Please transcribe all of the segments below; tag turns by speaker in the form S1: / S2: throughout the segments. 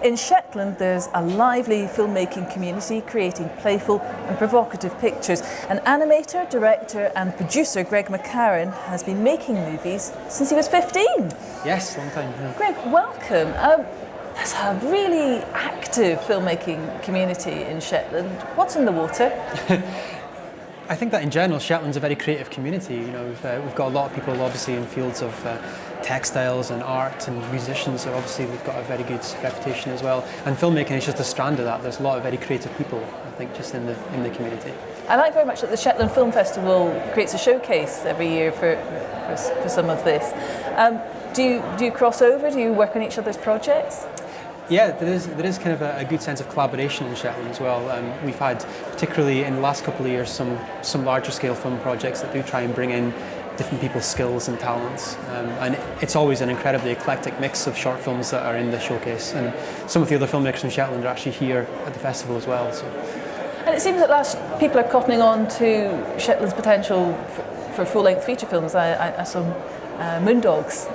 S1: In Shetland, there's a lively filmmaking community creating playful and provocative pictures. And animator, director and producer Greg McCarron has been making movies since he was 15.
S2: Yes, long time. Yeah.
S1: Greg, welcome. There's a really active filmmaking community in Shetland. What's in the water?
S2: I think that in general, Shetland's a very creative community. You know, we've got a lot of people obviously in fields of textiles and art and musicians, so obviously we've got a very good reputation as well. And filmmaking is just a strand of that. There's a lot of very creative people, I think, just in the community.
S1: I like very much that the Shetland Film Festival creates a showcase every year for some of this. Do you cross over? Do you work on each other's projects?
S2: Yeah, there is kind of a good sense of collaboration in Shetland as well. We've had, particularly in the last couple of years, some larger scale film projects that do try and bring in different people's skills and talents. And it's always an incredibly eclectic mix of short films that are in the showcase. And some of the other filmmakers from Shetland are actually here at the festival as well. So.
S1: And it seems at last people are cottoning on to Shetland's potential for full-length feature films. I saw Moondogs,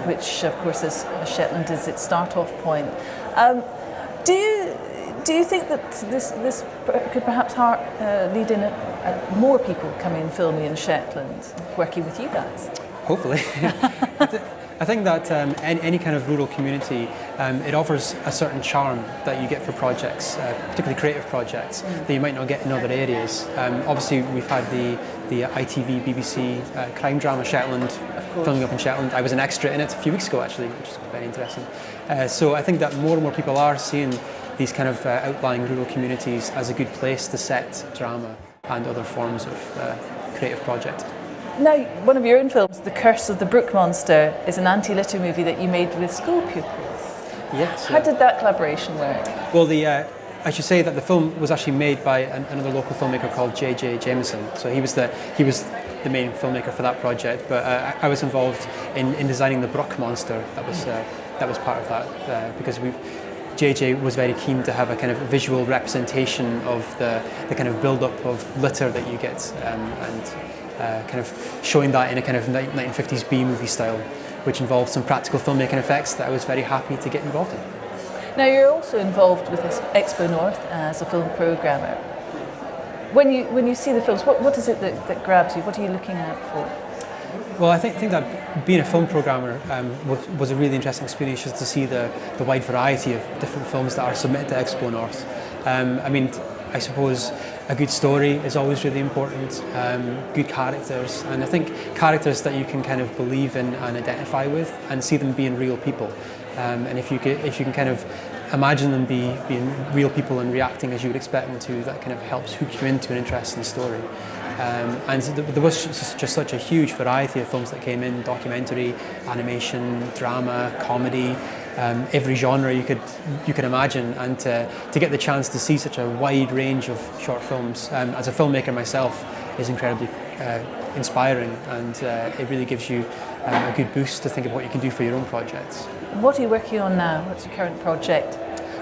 S1: which of course is Shetland is its start-off point. Do you think that this could perhaps lead in more people coming and filming in Shetland, working with you guys?
S2: Hopefully. I think that any kind of rural community, it offers a certain charm that you get for projects, particularly creative projects, that you might not get in other areas. Obviously, we've had the ITV, BBC crime drama Shetland, filming up in Shetland. I was an extra in it a few weeks ago, actually, which is very interesting. So I think that more and more people are seeing these kind of outlying rural communities as a good place to set drama and other forms of creative project.
S1: Now, one of your own films, The Curse of the Brook Monster, is an anti-litter movie that you made with school pupils.
S2: Yes.
S1: How did that collaboration work?
S2: Well, I should say that the film was actually made by another local filmmaker called J.J. Jameson. So he was the main filmmaker for that project, but I was involved in designing the Brook Monster. That was part of that because J.J. was very keen to have a kind of visual representation of the kind of build-up of litter that you get and kind of showing that in a kind of 1950s B-movie style, which involved some practical filmmaking effects that I was very happy to get involved in.
S1: Now, you're also involved with XpoNorth as a film programmer. When you see the films, what is it that grabs you? What are you looking out for?
S2: Well, I think that being a film programmer was a really interesting experience, just to see the wide variety of different films that are submitted to XpoNorth. I mean, I suppose a good story is always really important, good characters, and I think characters that you can kind of believe in and identify with and see them being real people. And if you can kind of imagine them being real people and reacting as you would expect them to, that kind of helps hook you into an interesting story. And there was just such a huge variety of films that came in: documentary, animation, drama, comedy, every genre you could imagine. And to get the chance to see such a wide range of short films as a filmmaker myself is incredibly inspiring, and it really gives you a good boost to think of what you can do for your own projects.
S1: What are you working on now? What's your current project?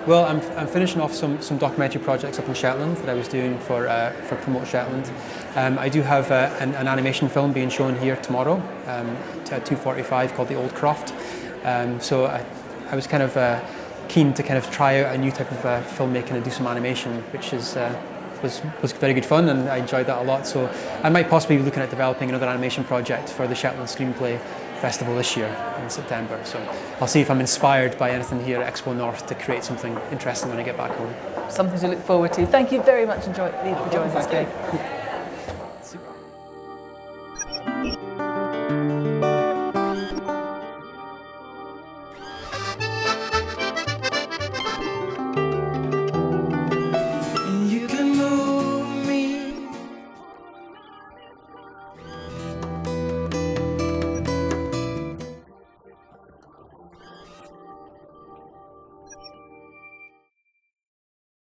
S2: Well, I'm finishing off some documentary projects up in Shetland that I was doing for Promote Shetland. I do have an animation film being shown here tomorrow at 2:45 called The Old Croft. So I was kind of keen to kind of try out a new type of filmmaking and do some animation, which was very good fun, and I enjoyed that a lot. So I might possibly be looking at developing another animation project for the Shetland Screenplay Festival this year in September. So I'll see if I'm inspired by anything here at XpoNorth to create something interesting when I get back home.
S1: Something to look forward to. Thank you very much for joining us, Greg.
S2: Super.